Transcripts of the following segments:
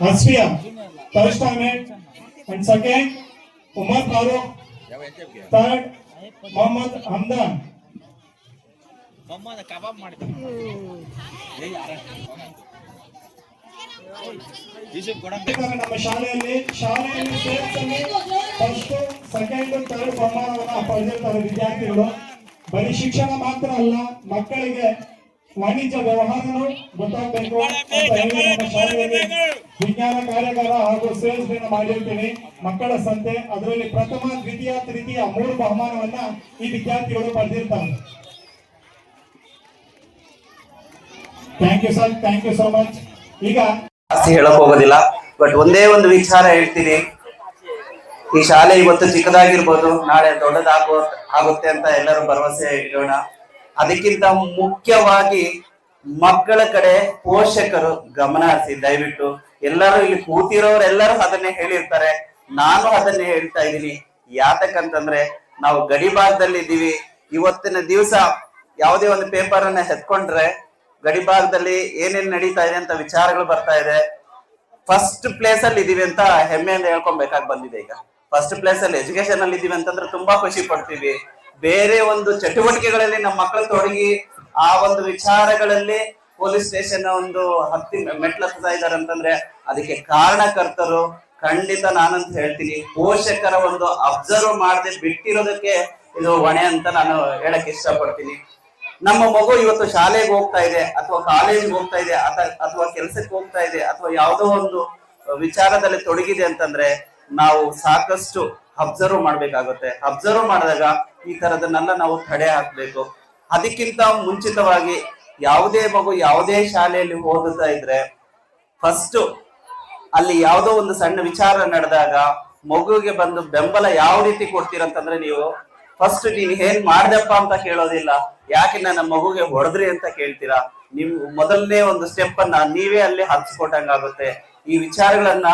Asfiya, first time and second Umar Farooq, third Muhammad Hamdan. ನಮ್ಮ ಶಾಲೆಯಲ್ಲಿ ಸೇರಿಸಲು first second third ಬಹುಮಾನವನ್ನು ಪಡೆದಿರ್ತಾರೆ ವಿದ್ಯಾರ್ಥಿಗಳು. ಬರೀ ಶಿಕ್ಷಣ ಮಾತ್ರ ಅಲ್ಲ, ಮಕ್ಕಳಿಗೆ ವಾಣಿಜ್ಯ ವ್ಯವಹಾರಗಳು ಗೊತ್ತಾಗಬೇಕು ಅಂತ ಹೇಳಿ ನಮ್ಮ ಶಾಲೆಯಲ್ಲಿ ವಿಜ್ಞಾನ ಕಾರ್ಯಾಗಾರ ಹಾಗೂ ಸೇಲ್ಸ್ ಡೇನ ಮಾಡಿರ್ತೀವಿ. ಮಕ್ಕಳ ಸಂತೆ, ಅದರಲ್ಲಿ ಪ್ರಥಮ, ದ್ವಿತೀಯ, ತೃತೀಯ 3 ಬಹುಮಾನವನ್ನ ಈ ವಿದ್ಯಾರ್ಥಿಗಳು ಪಡೆದಿರ್ತಾರೆ. Thank you sir, thank you so much. ಈಗ ಹೇಳಕ್ ಹೋಗೋದಿಲ್ಲ, ಬಟ್ ಒಂದೇ ಒಂದು ವಿಚಾರ ಹೇಳ್ತೀನಿ. ಈ ಶಾಲೆ ಇವತ್ತು ಚಿಕ್ಕದಾಗಿರ್ಬೋದು, ನಾಳೆ ಆಗುತ್ತೆ ಅಂತ ಎಲ್ಲರೂ ಭರವಸೆ ಇಡೋಣ. ಅದಕ್ಕಿಂತ ಮುಖ್ಯವಾಗಿ ಮಕ್ಕಳ ಕಡೆ ಪೋಷಕರು ಗಮನ ಹರಿಸಿ ದಯವಿಟ್ಟು. ಎಲ್ಲರೂ ಇಲ್ಲಿ ಕೂತಿರೋರೆಲ್ಲರೂ ಅದನ್ನೇ ಹೇಳಿರ್ತಾರೆ, ನಾನು ಅದನ್ನೇ ಹೇಳ್ತಾ ಇದ್ದೀನಿ. ಯಾತಕ್ಕಂತಂದ್ರೆ ನಾವು ಗಡಿ ಭಾಗದಲ್ಲಿ ಇದ್ದೀವಿ. ಇವತ್ತಿನ ದಿವಸ ಯಾವುದೇ ಒಂದು ಪೇಪರ್ ಅನ್ನ ಎತ್ಕೊಂಡ್ರೆ ಗಡಿ ಭಾಗದಲ್ಲಿ ಏನೇನ್ ನಡೀತಾ ಇದೆ ಅಂತ ವಿಚಾರಗಳು ಬರ್ತಾ ಇದೆ. ಫಸ್ಟ್ ಪ್ಲೇಸ್ ಅಲ್ಲಿ ಇದೀವಿ ಅಂತ ಹೆಮ್ಮೆಯಿಂದ ಹೇಳ್ಕೊಬೇಕಾಗಿ ಬಂದಿದೆ. ಈಗ ಫಸ್ಟ್ ಪ್ಲೇಸ್ ಅಲ್ಲಿ ಎಜುಕೇಶನ್ ಅಲ್ಲಿ ಇದೀವಿ ಅಂತಂದ್ರೆ ತುಂಬಾ ಖುಷಿ ಪಡ್ತೀವಿ. ಬೇರೆ ಒಂದು ಚಟುವಟಿಕೆಗಳಲ್ಲಿ ನಮ್ಮ ಮಕ್ಕಳು ತೊಡಗಿ ಆ ಒಂದು ವಿಚಾರಗಳಲ್ಲಿ ಪೊಲೀಸ್ ಸ್ಟೇಷನ್ ಒಂದು ಮೆಟ್ಲತ್ತಾ ಇದಾರೆ ಅಂತಂದ್ರೆ ಅದಕ್ಕೆ ಕಾರಣಕರ್ತರು ಖಂಡಿತ ನಾನಂತ ಹೇಳ್ತೀನಿ. ಪೋಷಕರ ಒಂದು ಅಬ್ಸರ್ವ್ ಮಾಡದೆ ಬಿಟ್ಟಿರೋದಕ್ಕೆ ಇದು ಹೊಣೆ ಅಂತ ನಾನು ಹೇಳಕ್ ಇಷ್ಟಪಡ್ತೀನಿ. ನಮ್ಮ ಮಗು ಇವತ್ತು ಶಾಲೆಗೆ ಹೋಗ್ತಾ ಇದೆ ಅಥವಾ ಕಾಲೇಜ್ಗೆ ಹೋಗ್ತಾ ಇದೆ ಅಥವಾ ಕೆಲ್ಸಕ್ಕೆ ಹೋಗ್ತಾ ಇದೆ ಅಥವಾ ಯಾವುದೋ ಒಂದು ವಿಚಾರದಲ್ಲಿ ತೊಡಗಿದೆ ಅಂತಂದ್ರೆ ನಾವು ಸಾಕಷ್ಟು ಅಬ್ಸರ್ವ್ ಮಾಡ್ಬೇಕಾಗುತ್ತೆ. ಅಬ್ಸರ್ವ್ ಮಾಡಿದಾಗ ಈ ತರದನ್ನೆಲ್ಲ ನಾವು ತಡೆ ಹಾಕ್ಬೇಕು. ಅದಕ್ಕಿಂತ ಮುಂಚಿತವಾಗಿ ಯಾವುದೇ ಮಗು ಯಾವುದೇ ಶಾಲೆಯಲ್ಲಿ ಓದುತ್ತಾ ಇದ್ರೆ ಫಸ್ಟ್ ಅಲ್ಲಿ ಯಾವುದೋ ಒಂದು ಸಣ್ಣ ವಿಚಾರ ನಡೆದಾಗ ಮಗುವಿಗೆ ಬಂದು ಬೆಂಬಲ ಯಾವ ರೀತಿ ಕೊಡ್ತೀರಂತಂದ್ರೆ ನೀವು ಫಸ್ಟ್ ನೀನ್ ಏನ್ ಮಾಡ್ದಪ್ಪ ಅಂತ ಕೇಳೋದಿಲ್ಲ, ಯಾಕೆ ನನ್ನ ಮಗುಗೆ ಹೊಡೆದ್ರಿ ಅಂತ ಕೇಳ್ತೀರಾ. ನೀವು ಮೊದಲನೇ ಒಂದು ಸ್ಟೆಪ್ ಅನ್ನ ನೀವೇ ಅಲ್ಲಿ ಹಚ್ಕೊಟ್ಟಂಗಾಗುತ್ತೆ. ಈ ವಿಚಾರಗಳನ್ನ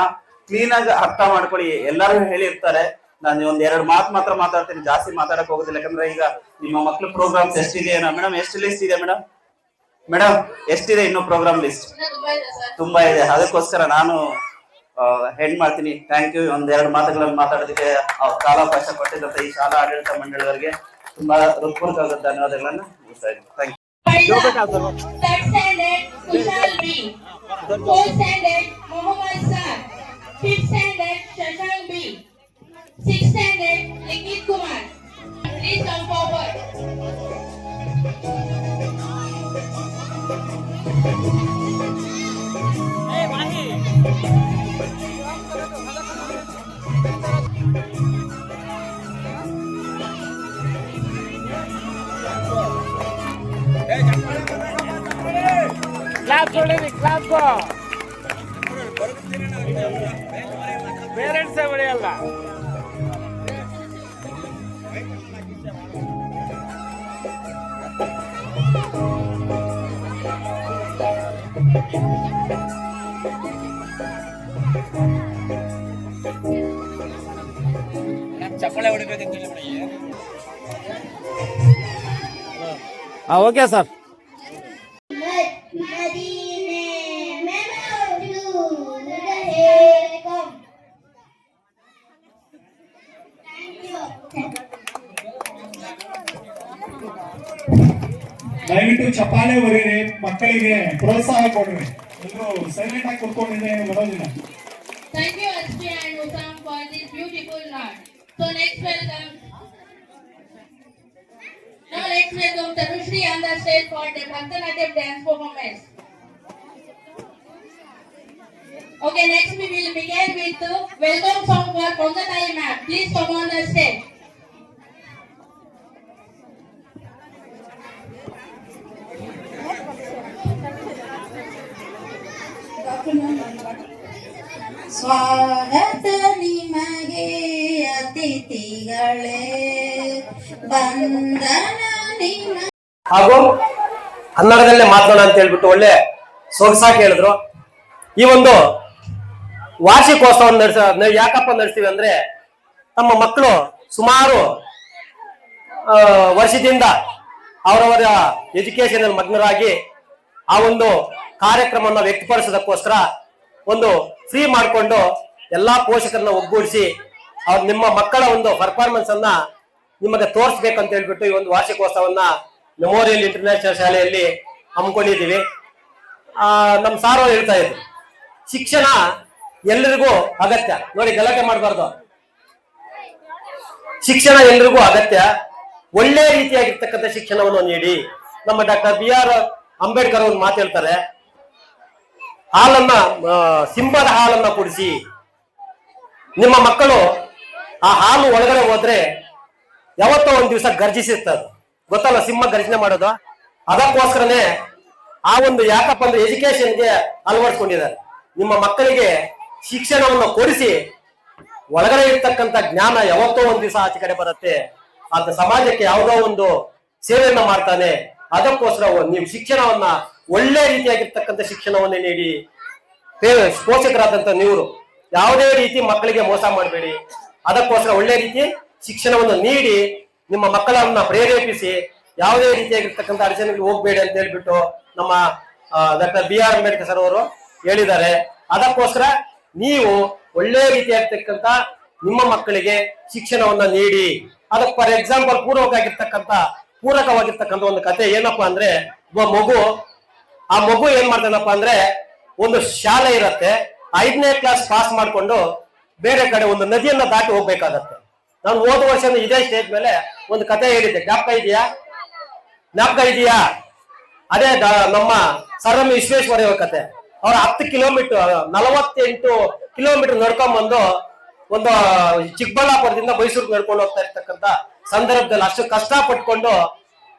ಕ್ಲೀನ್ ಆಗಿ ಅರ್ಥ ಮಾಡ್ಕೊಳ್ಳಿ. ಎಲ್ಲರೂ ಹೇಳಿರ್ತಾರೆ, ನಾನು ಒಂದ್ 2 ಮಾತು ಮಾತ್ರ ಮಾತಾಡ್ತೀನಿ, ಜಾಸ್ತಿ ಮಾತಾಡಕ್ ಹೋಗೋದಿಲ್ಲ. ಯಾಕಂದ್ರೆ ಈಗ ನಿಮ್ಮ ಮಕ್ಳು ಪ್ರೋಗ್ರಾಮ್ಸ್ ಎಷ್ಟಿದೆ ಮೇಡಮ್? ಎಷ್ಟು ಲಿಸ್ಟ್ ಇದೆ ಮೇಡಮ್? ಎಷ್ಟಿದೆ ಇನ್ನು ಪ್ರೋಗ್ರಾಮ್ ಲಿಸ್ಟ್? ತುಂಬಾ ಇದೆ. ಅದಕ್ಕೋಸ್ಕರ ನಾನು ಹೆಣ್ ಮಾಡ್ತೀನಿ. Thank you. ಒಂದೆರಡು ಮಾತುಗಳನ್ನು ಮಾತಾಡೋದಕ್ಕೆ ಕಾಲಾವಕಾಶ ಕೊಟ್ಟಿದ್ದಂತ ಈ ಶಾಲಾ ಆಡಳಿತ ಮಂಡಳಿಯವರಿಗೆ ತುಂಬಾ ಹೃತ್ಪೂರ್ವಕ ಧನ್ಯವಾದಗಳನ್ನು ಮುಗಿಸ್ತಾ ಇದ್ದೀನಿ. Thank you. Third standard Kushal B. Fourth standard Mohammad Sar. Fifth standard Shashank B. Sixth standard Likit Kumar. Please come forward. Clap ಹೊಡೀರಿ, ಕ್ಲಾಸ್ ಪೇರೆಂಟ್ಸೇ ಹೊಡೆಯಲ್ಲ. ಚಪ್ಪಳೆ ಹೊಡಿಬೇಕಂತ ಓಕೆ ಸರ್. ದಯವಿಟ್ಟು ಚಪ್ಪಾಳೆ ಹೊರೀರಿ, ಮಕ್ಕಳಿಗೆ ಪ್ರೋತ್ಸಾಹ ಕೊಡ್ರಿ. ಎಲ್ಲರೂ ಸೈಲೆಂಟ್ ಆಗಿ ಕುತ್ಕೊಂಡಿದ್ರೆ ಬರೋದಿಲ್ಲ. Thank you SP and Usam for this beautiful night. So next welcome. Now let's welcome Tanushri on the stage for the Bharatanatyam dance performance. Okay, next we will begin with the welcome song for Pongatai ma'am. Please come on the stage. ಸ್ವಾಗತ ನಿಮಗೆ ಅತಿಥಿಗಳೇ, ಬಂದನ ನಿಮ್ಮ. ಹಾಗೂ ಕನ್ನಡದಲ್ಲೇ ಮಾತನಾಡ ಅಂತ ಹೇಳ್ಬಿಟ್ಟು ಒಳ್ಳೆ ಸೊಗಸಾಗಿ ಹೇಳಿದ್ರು. ಈ ಒಂದು ವಾರ್ಷಿಕೋತ್ಸವ ನಾವು ಯಾಕಪ್ಪ ನಡೆಸ್ತೀವಿ ಅಂದ್ರೆ, ನಮ್ಮ ಮಕ್ಕಳು ಸುಮಾರು ವರ್ಷದಿಂದ ಅವರವರ ಎಜುಕೇಶನ್ ಅಲ್ಲಿ ಮಗ್ನರಾಗಿ ಆ ಒಂದು ಕಾರ್ಯಕ್ರಮವನ್ನು ವ್ಯಕ್ತಪಡಿಸೋದಕ್ಕೋಸ್ಕರ ಒಂದು ಫ್ರೀ ಮಾಡಿಕೊಂಡು ಎಲ್ಲಾ ಪೋಷಕರನ್ನ ಒಗ್ಗೂಡಿಸಿ ನಿಮ್ಮ ಮಕ್ಕಳ ಒಂದು ಪರ್ಫಾರ್ಮೆನ್ಸ್ ಅನ್ನ ನಿಮಗೆ ತೋರಿಸ್ಬೇಕಂತ ಹೇಳ್ಬಿಟ್ಟು ಈ ಒಂದು ವಾರ್ಷಿಕೋತ್ಸವನ್ನ ಮೆಮೋರಿಯಲ್ ಇಂಟರ್ನ್ಯಾಷನಲ್ ಶಾಲೆಯಲ್ಲಿ ಹಮ್ಮಿಕೊಂಡಿದ್ದೀವಿ. ನಮ್ಮ ಸಾರು ಹೇಳ್ತಾ ಇದ್ರು, ಶಿಕ್ಷಣ ಎಲ್ಲರಿಗೂ ಅಗತ್ಯ. ನೋಡಿ, ಗಲಾಟೆ ಮಾಡಬಾರ್ದು. ಶಿಕ್ಷಣ ಎಲ್ರಿಗೂ ಅಗತ್ಯ. ಒಳ್ಳೆ ರೀತಿಯಾಗಿರ್ತಕ್ಕಂಥ ಶಿಕ್ಷಣವನ್ನು ನೀಡಿ. ನಮ್ಮ ಡಾಕ್ಟರ್ BR ಅಂಬೇಡ್ಕರ್ ಅವರು ಮಾತು ಹೇಳ್ತಾರೆ, ಹಾಲನ್ನ ಸಿಂಹದ ಹಾಲನ್ನ ಕುಡಿಸಿ. ನಿಮ್ಮ ಮಕ್ಕಳು ಆ ಹಾಲು ಒಳಗಡೆ ಹೋದ್ರೆ ಯಾವತ್ತೋ ಒಂದ್ ದಿವಸ ಗರ್ಜಿಸಿರ್ತದೆ, ಗೊತ್ತಲ್ಲ, ಸಿಂಹ ಗರ್ಜನೆ ಮಾಡೋದು. ಅದಕ್ಕೋಸ್ಕರನೇ ಆ ಒಂದು ಯಾಕಪ್ಪ ಅಂದ್ರೆ ಎಜುಕೇಶನ್ಗೆ ಅಳವಡಿಸ್ಕೊಂಡಿದ್ದಾರೆ. ನಿಮ್ಮ ಮಕ್ಕಳಿಗೆ ಶಿಕ್ಷಣವನ್ನು ಕೊಡಿಸಿ, ಒಳಗಡೆ ಇರ್ತಕ್ಕಂಥ ಜ್ಞಾನ ಯಾವತ್ತೋ ಒಂದ್ ದಿವಸ ಆಚೆ ಕಡೆ ಬರುತ್ತೆ. ಅದ ಸಮಾಜಕ್ಕೆ ಯಾವುದೋ ಒಂದು ಸೇವೆಯನ್ನ ಮಾಡ್ತಾನೆ. ಅದಕ್ಕೋಸ್ಕರ ನೀವು ಶಿಕ್ಷಣವನ್ನ ಒಳ್ಳೆ ರೀತಿಯಾಗಿರ್ತಕ್ಕಂಥ ಶಿಕ್ಷಣವನ್ನೇ ನೀಡಿ. ಪೋಷಕರಾದಂತ ನೀವು ಯಾವುದೇ ರೀತಿ ಮಕ್ಕಳಿಗೆ ಮೋಸ ಮಾಡಬೇಡಿ. ಅದಕ್ಕೋಸ್ಕರ ಒಳ್ಳೆ ರೀತಿ ಶಿಕ್ಷಣವನ್ನು ನೀಡಿ ನಿಮ್ಮ ಮಕ್ಕಳನ್ನ ಪ್ರೇರೇಪಿಸಿ, ಯಾವುದೇ ರೀತಿಯಾಗಿರ್ತಕ್ಕಂಥ ಅಡಚಣೆಗೆ ಹೋಗ್ಬೇಡಿ ಅಂತ ಹೇಳ್ಬಿಟ್ಟು ನಮ್ಮ ಡಾಕ್ಟರ್ BR ಅಂಬೇಡ್ಕರ್ ಸರ್ ಅವರು ಹೇಳಿದ್ದಾರೆ. ಅದಕ್ಕೋಸ್ಕರ ನೀವು ಒಳ್ಳೆ ರೀತಿಯಾಗಿರ್ತಕ್ಕಂಥ ನಿಮ್ಮ ಮಕ್ಕಳಿಗೆ ಶಿಕ್ಷಣವನ್ನ ನೀಡಿ. ಅದಕ್ಕೆ ಫಾರ್ ಎಕ್ಸಾಂಪಲ್ ಪೂರಕವಾಗಿರ್ತಕ್ಕಂಥ ಒಂದು ಕತೆ ಏನಪ್ಪಾ ಅಂದ್ರೆ, ಒಬ್ಬ ಆ ಮಗು ಏನ್ ಮಾಡ್ತಾನಪ್ಪ ಅಂದ್ರೆ, ಒಂದು ಶಾಲೆ ಇರತ್ತೆ, 5ನೇ ಕ್ಲಾಸ್ ಪಾಸ್ ಮಾಡ್ಕೊಂಡು ಬೇರೆ ಕಡೆ ಒಂದು ನದಿಯನ್ನ ದಾಟಿ ಹೋಗ್ಬೇಕಾಗತ್ತೆ. ನಾನು ಹೋದ ವರ್ಷ ಇದೇ ಸ್ಟೇಜ್ ಮೇಲೆ ಒಂದು ಕತೆ ಹೇಳಿದ್ದೆ, ಜ್ಞಾಪಕ ಇದೆಯಾ? ಅದೇ ನಮ್ಮ ಸರ್ ಎಂ ವಿಶ್ವೇಶ್ವರಯ್ಯ ಕತೆ. ಅವ್ರ 10 ಕಿಲೋಮೀಟರ್ 48 ಕಿಲೋಮೀಟರ್ ನಡ್ಕೊಂಡ್ ಬಂದು ಒಂದು ಚಿಕ್ಕಬಳ್ಳಾಪುರದಿಂದ ಮೈಸೂರಿಗೆ ನಡ್ಕೊಂಡು ಹೋಗ್ತಾ ಇರ್ತಕ್ಕಂಥ ಸಂದರ್ಭದಲ್ಲಿ ಅಷ್ಟು ಕಷ್ಟ ಪಟ್ಕೊಂಡು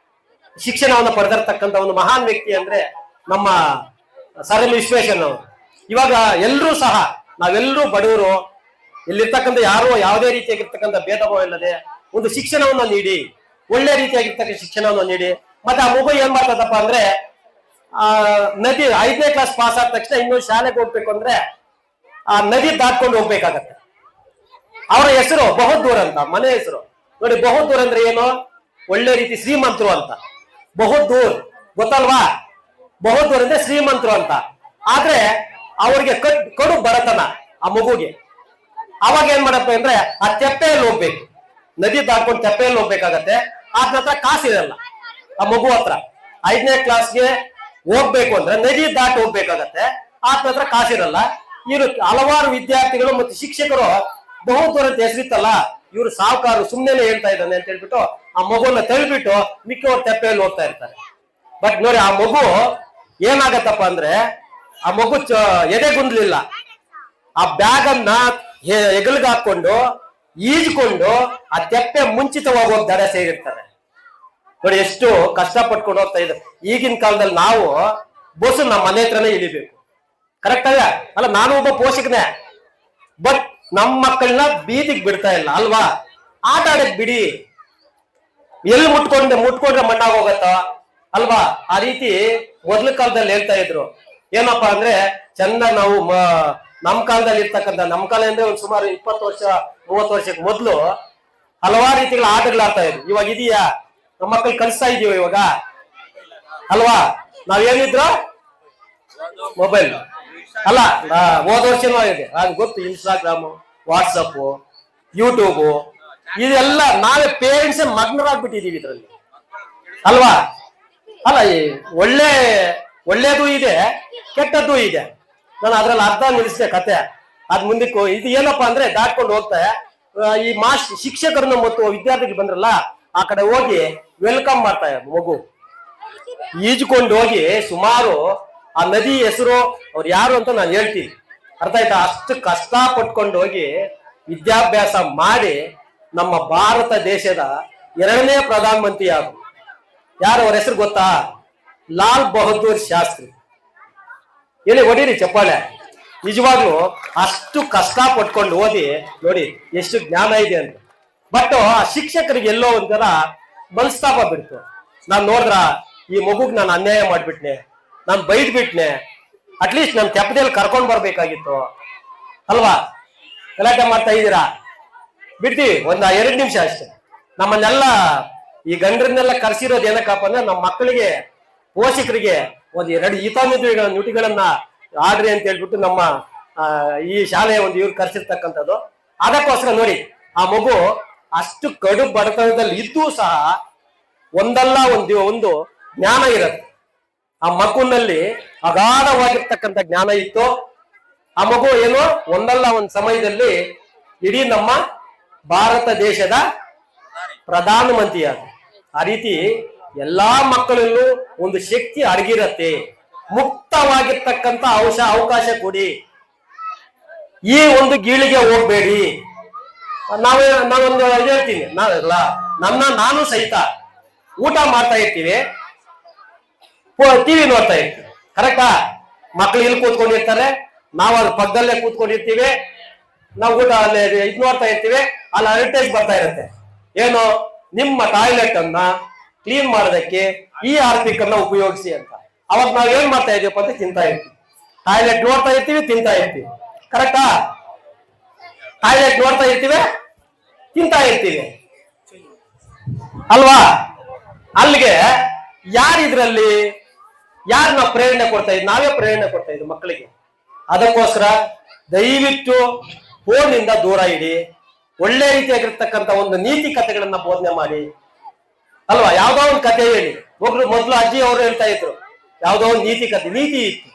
ಶಿಕ್ಷಣವನ್ನು ಪಡೆದಿರ್ತಕ್ಕಂಥ ಒಂದು ಮಹಾನ್ ವ್ಯಕ್ತಿ ಅಂದ್ರೆ ನಮ್ಮ ಸರ್ ಎಂ ವಿಶ್ವೇಶ್ವರಯ್ಯ. ಇವಾಗ ಎಲ್ಲರೂ ಸಹ ನಾವೆಲ್ಲರೂ ಬಡವರು, ಇಲ್ಲಿರ್ತಕ್ಕಂಥ ಯಾರು ಯಾವುದೇ ರೀತಿಯಾಗಿರ್ತಕ್ಕಂಥ ಭೇದ ಭಾವ ಇಲ್ಲದೆ ಒಂದು ಶಿಕ್ಷಣವನ್ನು ನೀಡಿ, ಒಳ್ಳೆ ರೀತಿಯಾಗಿರ್ತಕ್ಕಂಥ ಶಿಕ್ಷಣವನ್ನು ನೀಡಿ. ಮತ್ತೆ ಆ ಮಗು ಏನ್ ಮಾಡ್ತದಪ್ಪ ಅಂದ್ರೆ, ನದಿ 5ನೇ ಕ್ಲಾಸ್ ಪಾಸ್ ಆದ ತಕ್ಷಣ ಇನ್ನೊಂದು ಶಾಲೆಗೆ ಹೋಗ್ಬೇಕು ಅಂದ್ರೆ ಆ ನದಿ ದಾಟ್ಕೊಂಡು ಹೋಗ್ಬೇಕಾಗತ್ತೆ. ಅವರ ಹೆಸರು ಬಹುದೂರ್ ಅಂತ, ಮನೆ ಹೆಸರು ನೋಡಿ. ಬಹುದೂರ್ ಅಂದ್ರೆ ಏನು? ಒಳ್ಳೆ ರೀತಿ ಶ್ರೀಮಂತರು ಅಂತ. ಬಹುದೂರ್ ಗೊತ್ತಲ್ವಾ? ಬಹುದೂರ್ ಅಂದ್ರೆ ಶ್ರೀಮಂತರು ಅಂತ. ಆದ್ರೆ ಅವ್ರಿಗೆ ಕಡು ಬಡತನ. ಆ ಮಗುಗೆ. ಅವಾಗ ಏನ್ ಮಾಡಪ್ಪ ಅಂದ್ರೆ ಆ ತೆಪ್ಪೆಯಲ್ಲಿ ಹೋಗ್ಬೇಕು, ನದಿ ದಾಟ್ಕೊಂಡು ತೆಪ್ಪೆಯಲ್ಲಿ ಹೋಗ್ಬೇಕಾಗತ್ತೆ. ಆದ ನಂತರ ಕಾಸಿರಲ್ಲ ಆ ಮಗು ಹತ್ರ. 5ನೇ ಕ್ಲಾಸ್ಗೆ ಹೋಗ್ಬೇಕು ಅಂದ್ರೆ ನದಿ ದಾಟಿ ಹೋಗ್ಬೇಕಾಗತ್ತೆ. ಆದ ನಂತರ ಕಾಸಿರಲ್ಲ. ಇವರು ಹಲವಾರು ವಿದ್ಯಾರ್ಥಿಗಳು ಮತ್ತು ಶಿಕ್ಷಕರು ಬಹು ದೂರದ ಹೆಸರಿತ್ತಲ್ಲ, ಇವರು ಸಾಹುಕಾರರು ಸುಮ್ಮನೆ ಹೇಳ್ತಾ ಇದ್ದಾನೆ ಅಂತ ಹೇಳ್ಬಿಟ್ಟು ಆ ಮಗುವನ್ನ ತಳ್ಳಿಬಿಟ್ಟು ಮಿಕ್ಕವ್ರ ತೆಪ್ಪೆಯಲ್ಲಿ ಹೋಗ್ತಾ ಇರ್ತಾರೆ. ಬಟ್ ನೋಡಿ, ಆ ಮಗು ಏನಾಗತ್ತಪ್ಪ ಅಂದ್ರೆ ಆ ಮಗು ಎದೆಗುಂದ್ಲಿಲ್ಲ. ಆ ಬ್ಯಾಗ್ ಅನ್ನ ಹೆಗಲ್ಗೆ ಹಾಕೊಂಡು ಈಜ್ಕೊಂಡು ಆ ತೆಪ್ಪೆ ಮುಂಚಿತವಾಗಿ ಹೋಗಿ ದಡ ಸೇರಿರ್ತಾರೆ. ನೋಡಿ ಎಷ್ಟು ಕಷ್ಟ ಪಟ್ಕೊಂಡು ಹೋಗ್ತಾ ಇದ್ದಾರೆ. ಈಗಿನ ಕಾಲದಲ್ಲಿ ನಾವು ಬಸ್ಸು ನಮ್ಮ ಮನೆ ಹತ್ರನೇ ಇಳಿಬೇಕು, ಕರೆಕ್ಟ್ ಅಲ್ಲ? ಅಲ್ಲ, ನಾನು ಒಬ್ಬ ಪೋಷಕನೇ. ಬಟ್ ನಮ್ಮ ಮಕ್ಕಳನ್ನ ಬೀದಿಗೆ ಬಿಡ್ತಾ ಇಲ್ಲ ಅಲ್ವಾ? ಆಟ ಆಡಕ್ ಬಿಡಿ, ಎಲ್ಲಿ ಮುಟ್ಕೊಂಡ್ರೆ ಮಣ್ಣಾಗ ಹೋಗತ್ತ ಅಲ್ವಾ? ಆ ರೀತಿ ಮೊದ್ಲ ಕಾಲದಲ್ಲಿ ಹೇಳ್ತಾ ಇದ್ರು. ಏನಪ್ಪಾ ಅಂದ್ರೆ ಚಂದ ನಾವು ನಮ್ ಕಾಲದಲ್ಲಿ ಇರ್ತಕ್ಕಂಥ, ನಮ್ ಕಾಲ ಅಂದ್ರೆ ಒಂದ್ ಸುಮಾರು 20 ವರ್ಷ 30 ವರ್ಷಕ್ಕೆ ಮೊದ್ಲು ಹಲವಾರು ರೀತಿಗಳ ಆಟಗಳು ಆಡ್ತಾ ಇದ್ರು. ಇವಾಗ ಇದೆಯಾ? ನಮ್ಮ ಮಕ್ಕಳು ಕಲಿಸ್ತಾ ಇದೀವ ಇವಾಗ ಅಲ್ವಾ? ನಾವೇನಿದ್ರು ಮೊಬೈಲ್ ಅಲ್ಲ, ಹೋದ ವರ್ಷನೂ ಆಗಿದೆ ಅದು ಗೊತ್ತು. ಇನ್ಸ್ಟಾಗ್ರಾಮು, ವಾಟ್ಸಪ್, ಯೂಟ್ಯೂಬು, ಇದೆಲ್ಲ ನಾವೇ ಪೇರೆಂಟ್ಸ್ ಮಗ್ನರಾಗ್ಬಿಟ್ಟಿದೀವಿ ಇದ್ರಲ್ಲಿ ಅಲ್ವಾ? ಅಲ್ಲ, ಒಳ್ಳೇದು ಇದೆ, ಕೆಟ್ಟದ್ದು ಇದೆ. ನಾನು ಅದ್ರಲ್ಲಿ ಅರ್ಧ ನಿಲ್ಲಿಸಿದೆ ಕತೆ. ಅದ್ ಮುಂದಕ್ಕೆ ಇದು ಏನಪ್ಪಾ ಅಂದ್ರೆ ದಾಟ್ಕೊಂಡು ಹೋಗ್ತಾ ಈ ಶಿಕ್ಷಕರನ್ನ ಮತ್ತು ವಿದ್ಯಾರ್ಥಿಗಳು ಬಂದ್ರಲ್ಲ ಆ ಕಡೆ ಹೋಗಿ ವೆಲ್ಕಮ್ ಮಾಡ್ತಾ ಮಗು ಈಜ್ಕೊಂಡು ಹೋಗಿ. ಸುಮಾರು ಆ ನದಿ ಹೆಸರು ಅವ್ರು ಯಾರು ಅಂತ ನಾನು ಹೇಳ್ತೀನಿ, ಅರ್ಥ ಆಯ್ತಾ? ಅಷ್ಟು ಕಷ್ಟ ಪಟ್ಕೊಂಡು ಹೋಗಿ ವಿದ್ಯಾಭ್ಯಾಸ ಮಾಡಿ ನಮ್ಮ ಭಾರತ ದೇಶದ 2ನೇ ಪ್ರಧಾನಮಂತ್ರಿ ಯಾರು ಅವ್ರ ಹೆಸರು ಗೊತ್ತಾ? ಲಾಲ್ ಬಹದ್ದೂರ್ ಶಾಸ್ತ್ರಿ. ಹೇಳಿ, ಹೊಡೀರಿ ಚಪ್ಪಾಳೆ. ನಿಜವಾಗ್ಲು ಅಷ್ಟು ಕಷ್ಟ ಪಟ್ಕೊಂಡು ಓದಿ ನೋಡಿ ಎಷ್ಟು ಜ್ಞಾನ ಇದೆ ಅಂತ. ಬಟ್ ಆ ಶಿಕ್ಷಕರಿಗೆ ಎಲ್ಲೋ ಒಂಥರ ಮನಸ್ತಾಪ ಬಿಡ್ತು. ನಾನ್ ನೋಡಿದ್ರ ಈ ಮಗುಗ್ ನಾನು ಅನ್ಯಾಯ ಮಾಡ್ಬಿಟ್ನೆ, ನಾನು ಬೈದ್ಬಿಟ್ನೆ, ಅಟ್ಲೀಸ್ಟ್ ನನ್ನ ತೆಪ್ಪದಲ್ಲಿ ಕರ್ಕೊಂಡ್ ಬರ್ಬೇಕಾಗಿತ್ತು ಅಲ್ವಾ? ಗಲಾಟೆ ಮಾಡ್ತಾ ಇದ್ದೀರಾ, ಬಿಡ್ತೀವಿ ಒಂದ್ 2 ನಿಮಿಷ ಅಷ್ಟೇ. ನಮ್ಮನ್ನೆಲ್ಲ ಈ ಗಂಡ್ರನ್ನೆಲ್ಲ ಕರ್ಸಿರೋದು ಏನಕ್ಕಪ್ಪ ಅಂದ್ರೆ ನಮ್ಮ ಮಕ್ಕಳಿಗೆ, ಪೋಷಕರಿಗೆ ಒಂದು 2 ನುಡಿಗಳನ್ನ ಆಡ್ರಿ ಅಂತ ಹೇಳ್ಬಿಟ್ಟು ನಮ್ಮ ಈ ಶಾಲೆಯ ಒಂದು ಇವ್ರು ಕರ್ಸಿರ್ತಕ್ಕಂಥದ್ದು. ಅದಕ್ಕೋಸ್ಕರ ನೋಡಿ, ಆ ಮಗು ಅಷ್ಟು ಕಡು ಬಡತನದಲ್ಲಿ ಇದ್ದೂ ಸಹ ಒಂದಲ್ಲ ಒಂದು ಜ್ಞಾನ ಇರುತ್ತೆ. ಆ ಮಗುನಲ್ಲಿ ಅಗಾಧವಾಗಿರ್ತಕ್ಕಂಥ ಜ್ಞಾನ ಇತ್ತು. ಆ ಮಗು ಏನು ಒಂದಲ್ಲ ಒಂದು ಸಮಯದಲ್ಲಿ ಇಡೀ ನಮ್ಮ ಭಾರತ ದೇಶದ ಪ್ರಧಾನಮಂತ್ರಿಯಾದ. ಆ ರೀತಿ ಎಲ್ಲಾ ಮಕ್ಕಳಲ್ಲೂ ಒಂದು ಶಕ್ತಿ ಅಡಗಿರತ್ತೆ. ಮುಕ್ತವಾಗಿರ್ತಕ್ಕಂಥ ಅವಕಾಶ ಕೊಡಿ. ಈ ಒಂದು ಗೀಳಿಗೆ ಹೋಗ್ಬೇಡಿ. ನಾವೊಂದು ಹೇಳ್ತೀನಿ, ನಾನು ಸಹಿತ ಊಟ ಮಾಡ್ತಾ ಇರ್ತೀವಿ, ಟಿವಿ ನೋಡ್ತಾ ಇರ್ತೀವಿ, ಕರೆಕ್ಟಾ? ಮಕ್ಳು ಇಲ್ಲಿ ಕೂತ್ಕೊಂಡಿರ್ತಾರೆ, ನಾವು ಅದ್ರ ಪಕ್ಕದಲ್ಲೇ ಕೂತ್ಕೊಂಡಿರ್ತೀವಿ. ನಾವು ಊಟ ಅಲ್ಲಿ ಇದು ನೋಡ್ತಾ ಇರ್ತೀವಿ, ಅಲ್ಲಿ ಅಡ್ವರ್ಟೈಸ್ ಬರ್ತಾ ಇರುತ್ತೆ. ಏನು? ನಿಮ್ಮ ಟಾಯ್ಲೆಟ್ ಅನ್ನ ಕ್ಲೀನ್ ಮಾಡೋದಕ್ಕೆ ಈ ಹಾರ್ಪಿಕ್ ಅನ್ನ ಉಪಯೋಗಿಸಿ ಅಂತ. ಅವಾಗ ನಾವ್ ಏನ್ ಮಾಡ್ತಾ ಇದೀವಪ್ಪ ಅಂತ ತಿಂತಾ ಇರ್ತೀವಿ. ಟಾಯ್ಲೆಟ್ ನೋಡ್ತಾ ಇರ್ತೀವಿ, ತಿಂತಾ ಇರ್ತೀವಿ, ಕರೆಕ್ಟಾ? ಟಾಯ್ಲೆಟ್ ನೋಡ್ತಾ ಇರ್ತೀವಿ, ತಿಂತಾ ಇರ್ತೀವಿ ಅಲ್ವಾ? ಅಲ್ಲಿಗೆ ಯಾರಿದ್ರಲ್ಲಿ ನಾವು ಪ್ರೇರಣೆ ಕೊಡ್ತಾ ಇದ್ವಿ? ನಾವೇ ಪ್ರೇರಣೆ ಕೊಡ್ತಾ ಇದ್ವಿ ಮಕ್ಕಳಿಗೆ. ಅದಕ್ಕೋಸ್ಕರ ದಯವಿಟ್ಟು ಫೋನಿಂದ ದೂರ ಇಡಿ. ಒಳ್ಳೆ ರೀತಿಯಾಗಿರ್ತಕ್ಕಂಥ ಒಂದು ನೀತಿ ಕಥೆಗಳನ್ನ ಬೋಧನೆ ಮಾಡಿ ಅಲ್ವಾ? ಯಾವ್ದೋ ಒಂದು ಕಥೆ ಹೇಳಿ. ಮೊದ್ಲು ಅಜ್ಜಿ ಅವರು ಹೇಳ್ತಾ ಇದ್ರು, ಯಾವ್ದೋ ಒಂದು ನೀತಿ ಕಥೆ, ನೀತಿ ಇತ್ತು.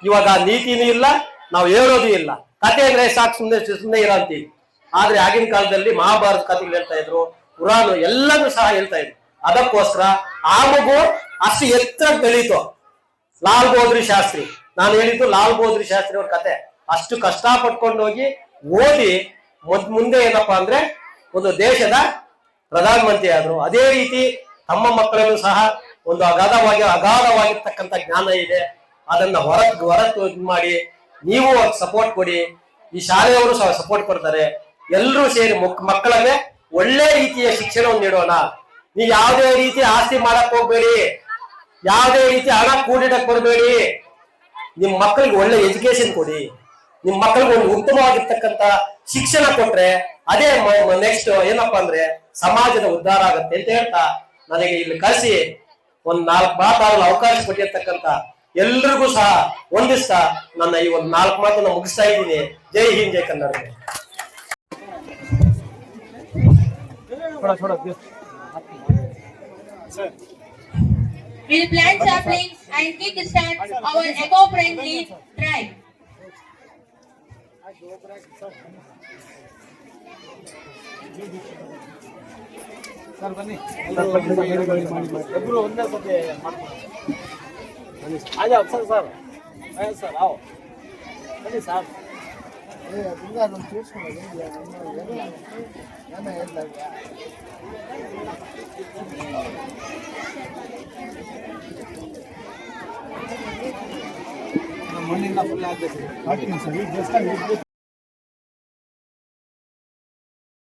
ಇವಾಗ ನೀತಿನೂ ಇಲ್ಲ, ನಾವು ಹೇಳೋದು ಇಲ್ಲ. ಕಥೆ ಅಂದ್ರೆ ಸಾಕು, ಸುಮ್ಮನೆ ಇರೋ ಅಂತೀವಿ. ಆದ್ರೆ ಆಗಿನ ಕಾಲದಲ್ಲಿ ಮಹಾಭಾರತ ಕಥೆಗಳು ಹೇಳ್ತಾ ಇದ್ರು, ಪುರಾಣ ಎಲ್ಲರೂ ಸಹ ಹೇಳ್ತಾ ಇದ್ರು. ಅದಕ್ಕೋಸ್ಕರ ಆ ಮಗು ಅಷ್ಟು ಎತ್ತರ ಬೆಳೀತು. ಲಾಲ್ ಬಹದ್ದೂರ್ ಶಾಸ್ತ್ರಿ, ನಾನು ಹೇಳಿದ್ದು ಲಾಲ್ ಬಹದ್ದೂರ್ ಶಾಸ್ತ್ರಿ ಅವ್ರ ಕತೆ. ಅಷ್ಟು ಕಷ್ಟ ಪಟ್ಕೊಂಡು ಹೋಗಿ ಓದಿ ಮುಂದೆ ಏನಪ್ಪಾ ಅಂದ್ರೆ ಒಂದು ದೇಶದ ಪ್ರಧಾನಮಂತ್ರಿ ಆದ್ರು. ಅದೇ ರೀತಿ ತಮ್ಮ ಮಕ್ಕಳಲ್ಲೂ ಸಹ ಒಂದು ಅಗಾಧವಾಗಿರ್ತಕ್ಕಂಥ ಜ್ಞಾನ ಇದೆ. ಅದನ್ನ ಹೊರತು ಮಾಡಿ ನೀವು ಸಪೋರ್ಟ್ ಕೊಡಿ. ಈ ಶಾಲೆಯವರು ಸಹ ಸಪೋರ್ಟ್ ಕೊಡ್ತಾರೆ. ಎಲ್ಲರೂ ಸೇರಿ ಮಕ್ಕಳನ್ನೇ ಒಳ್ಳೆ ರೀತಿಯ ಶಿಕ್ಷಣವನ್ನು ನೀಡೋಣ. ನೀವು ಯಾವುದೇ ರೀತಿ ಆಸ್ತಿ ಮಾಡಕ್ ಹೋಗ್ಬೇಡಿ, ಯಾವುದೇ ರೀತಿ ಹಣ ಕೂಡಿಡಕ್ ಕೊಡಬೇಡಿ. ನಿಮ್ ಮಕ್ಕಳಿಗೆ ಒಳ್ಳೆ ಎಜುಕೇಶನ್ ಕೊಡಿ. ನಿಮ್ ಮಕ್ಕಳಿಗೆ ಒಂದು ಉತ್ತಮವಾಗಿರ್ತಕ್ಕಂಥ ಶಿಕ್ಷಣ ಕೊಟ್ರೆ ಅದೇ ನೆಕ್ಸ್ಟ್ ಏನಪ್ಪಾ ಅಂದ್ರೆ ಸಮಾಜದ ಉದ್ಧಾರ ಆಗತ್ತೆ ಅಂತ ಹೇಳ್ತಾ, ನನಗೆ ಇಲ್ಲಿ ಕಳಿಸಿ ಒಂದ್ 4 ಮಾತಾಡಲು ಅವಕಾಶ ಕೊಟ್ಟಿರ್ತಕ್ಕಂಥ ಎಲ್ರಿಗೂ ಸಹ ಒಂದಿಸ್ತಾ ನನ್ನ ಈ ಒಂದು 4 ಮಾತನ್ನ ಮುಗಿಸ್ತಾ ಇದ್ದೀನಿ. Jai Hind, Jai Kannada. We'll plant saplings and kick-start our eco-friendly drive. Sir ಬನ್ನಿ ಇಬ್ರು ಒಂದೇ ಸತಿ ಮಾಡ್ಕೊಂಡು ಆಜಾವ್ ಸರ್ ಸರ್ ಸರ್ ಆವ್ ಬನ್ನಿ ಸರ್ ಮಣ್ಣಿಂದ ಫುಲ್ ಆಗ್ತೈತಿ.